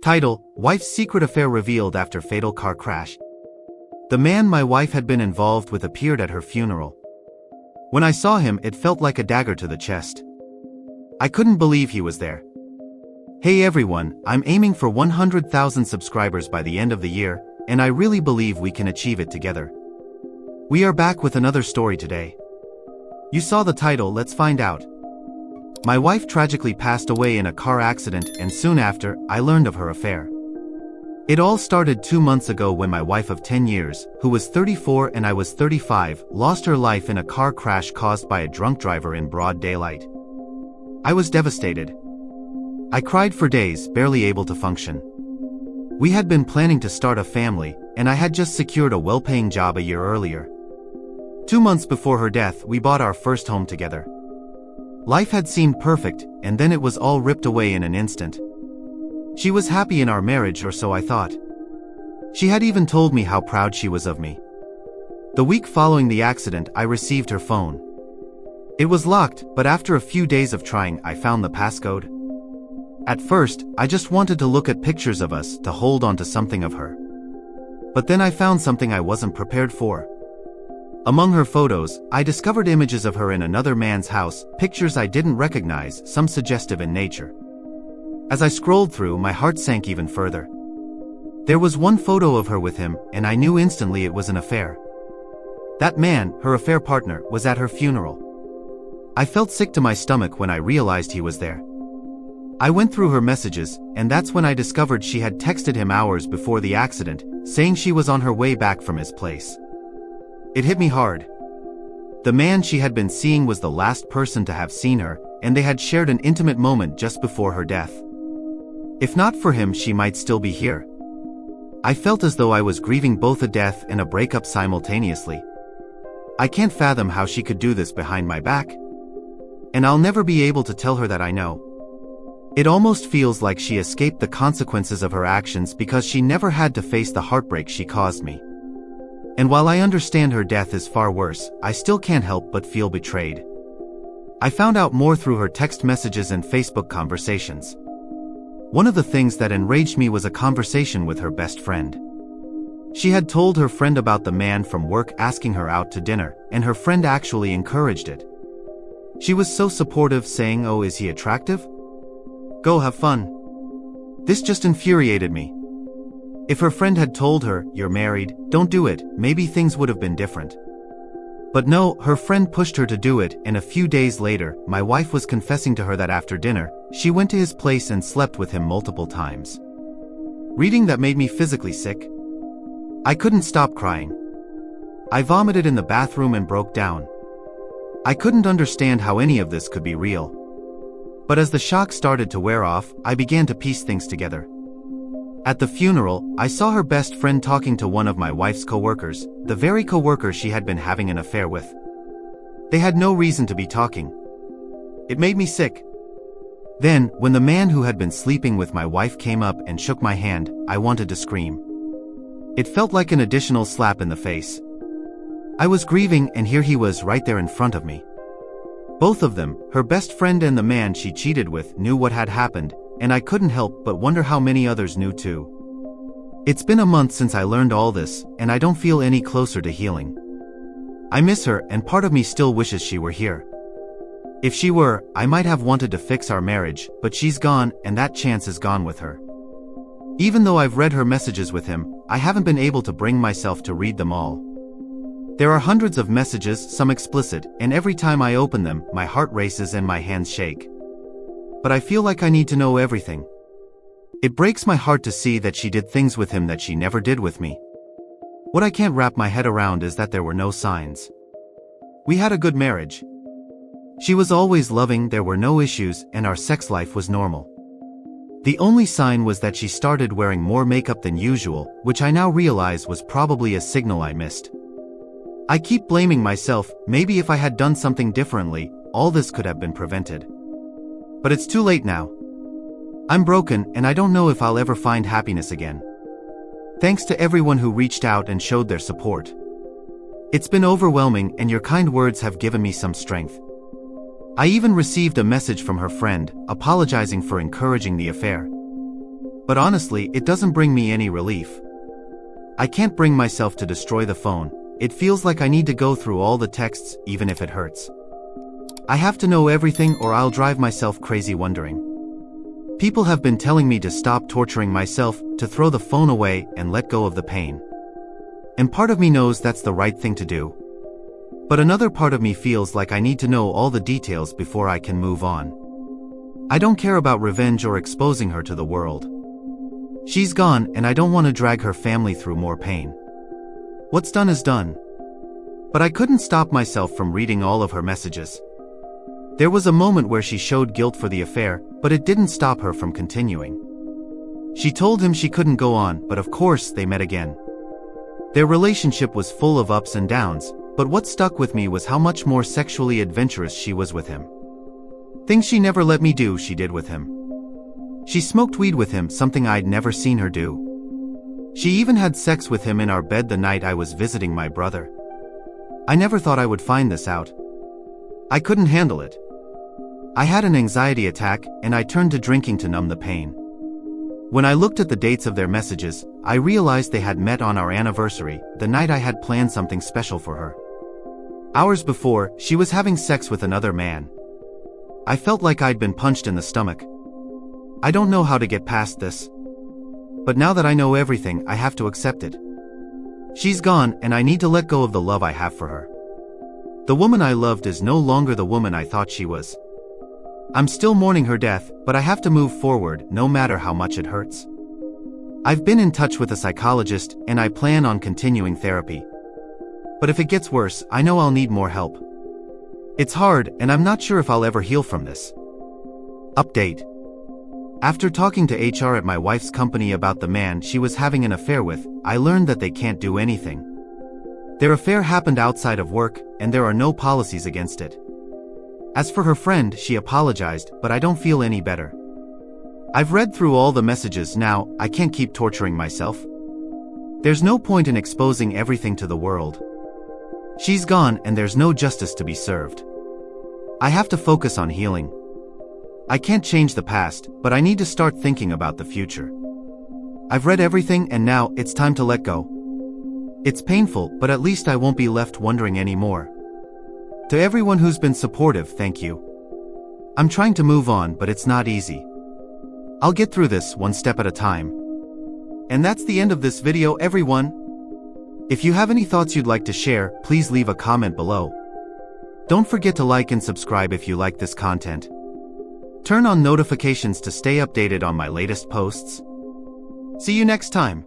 Title: Wife's secret affair revealed after fatal car crash. The man my wife had been involved with appeared at her funeral. When I saw him, it felt like a dagger to the chest. I couldn't believe he was there. Hey everyone, I'm aiming for 100,000 subscribers by the end of the year, and I really believe we can achieve it together. We are back with another story today. You saw the title, let's find out. My wife tragically passed away in a car accident, and soon after, I learned of her affair. It all started 2 months ago when my wife of 10 years, who was 34 and I was 35, lost her life in a car crash caused by a drunk driver in broad daylight. I was devastated. I cried for days, barely able to function. We had been planning to start a family, and I had just secured a well-paying job a year earlier. 2 months before her death, we bought our first home together. Life had seemed perfect, and then it was all ripped away in an instant. She was happy in our marriage, or so I thought. She had even told me how proud she was of me. The week following the accident, I received her phone. It was locked, but after a few days of trying, I found the passcode. At first, I just wanted to look at pictures of us, to hold on to something of her. But then I found something I wasn't prepared for. Among her photos, I discovered images of her in another man's house, pictures I didn't recognize, some suggestive in nature. As I scrolled through, my heart sank even further. There was one photo of her with him, and I knew instantly it was an affair. That man, her affair partner, was at her funeral. I felt sick to my stomach when I realized he was there. I went through her messages, and that's when I discovered she had texted him hours before the accident, saying she was on her way back from his place. It hit me hard. The man she had been seeing was the last person to have seen her, and they had shared an intimate moment just before her death. If not for him, she might still be here. I felt as though I was grieving both a death and a breakup simultaneously. I can't fathom how she could do this behind my back. And I'll never be able to tell her that I know. It almost feels like she escaped the consequences of her actions because she never had to face the heartbreak she caused me. And while I understand her death is far worse, I still can't help but feel betrayed. I found out more through her text messages and Facebook conversations. One of the things that enraged me was a conversation with her best friend. She had told her friend about the man from work asking her out to dinner, and her friend actually encouraged it. She was so supportive, saying, "Oh, is he attractive? Go have fun." This just infuriated me. If her friend had told her, "You're married, don't do it," maybe things would have been different. But no, her friend pushed her to do it, and a few days later, my wife was confessing to her that after dinner, she went to his place and slept with him multiple times. Reading that made me physically sick. I couldn't stop crying. I vomited in the bathroom and broke down. I couldn't understand how any of this could be real. But as the shock started to wear off, I began to piece things together. At the funeral, I saw her best friend talking to one of my wife's coworkers, the very coworker she had been having an affair with. They had no reason to be talking. It made me sick. Then, when the man who had been sleeping with my wife came up and shook my hand, I wanted to scream. It felt like an additional slap in the face. I was grieving, and here he was right there in front of me. Both of them, her best friend and the man she cheated with, knew what had happened, and I couldn't help but wonder how many others knew too. It's been a month since I learned all this, and I don't feel any closer to healing. I miss her, and part of me still wishes she were here. If she were, I might have wanted to fix our marriage, but she's gone, and that chance is gone with her. Even though I've read her messages with him, I haven't been able to bring myself to read them all. There are hundreds of messages, some explicit, and every time I open them, my heart races and my hands shake. But I feel like I need to know everything. It breaks my heart to see that she did things with him that she never did with me. What I can't wrap my head around is that there were no signs. We had a good marriage. She was always loving, there were no issues, and our sex life was normal. The only sign was that she started wearing more makeup than usual, which I now realize was probably a signal I missed. I keep blaming myself. Maybe if I had done something differently, all this could have been prevented. But it's too late now. I'm broken and I don't know if I'll ever find happiness again. Thanks to everyone who reached out and showed their support. It's been overwhelming and your kind words have given me some strength. I even received a message from her friend, apologizing for encouraging the affair. But honestly, it doesn't bring me any relief. I can't bring myself to destroy the phone. It feels like I need to go through all the texts, even if it hurts. I have to know everything or I'll drive myself crazy wondering. People have been telling me to stop torturing myself, to throw the phone away and let go of the pain. And part of me knows that's the right thing to do. But another part of me feels like I need to know all the details before I can move on. I don't care about revenge or exposing her to the world. She's gone and I don't want to drag her family through more pain. What's done is done. But I couldn't stop myself from reading all of her messages. There was a moment where she showed guilt for the affair, but it didn't stop her from continuing. She told him she couldn't go on, but of course they met again. Their relationship was full of ups and downs, but what stuck with me was how much more sexually adventurous she was with him. Things she never let me do, she did with him. She smoked weed with him, something I'd never seen her do. She even had sex with him in our bed the night I was visiting my brother. I never thought I would find this out. I couldn't handle it. I had an anxiety attack, and I turned to drinking to numb the pain. When I looked at the dates of their messages, I realized they had met on our anniversary, the night I had planned something special for her. Hours before, she was having sex with another man. I felt like I'd been punched in the stomach. I don't know how to get past this. But now that I know everything, I have to accept it. She's gone, and I need to let go of the love I have for her. The woman I loved is no longer the woman I thought she was. I'm still mourning her death, but I have to move forward, no matter how much it hurts. I've been in touch with a psychologist, and I plan on continuing therapy. But if it gets worse, I know I'll need more help. It's hard, and I'm not sure if I'll ever heal from this. Update. After talking to HR at my wife's company about the man she was having an affair with, I learned that they can't do anything. Their affair happened outside of work, and there are no policies against it. As for her friend, she apologized, but I don't feel any better. I've read through all the messages now, I can't keep torturing myself. There's no point in exposing everything to the world. She's gone and there's no justice to be served. I have to focus on healing. I can't change the past, but I need to start thinking about the future. I've read everything and now it's time to let go. It's painful, but at least I won't be left wondering anymore. To everyone who's been supportive, thank you. I'm trying to move on, but it's not easy. I'll get through this one step at a time. And that's the end of this video, everyone. If you have any thoughts you'd like to share, please leave a comment below. Don't forget to like and subscribe if you like this content. Turn on notifications to stay updated on my latest posts. See you next time.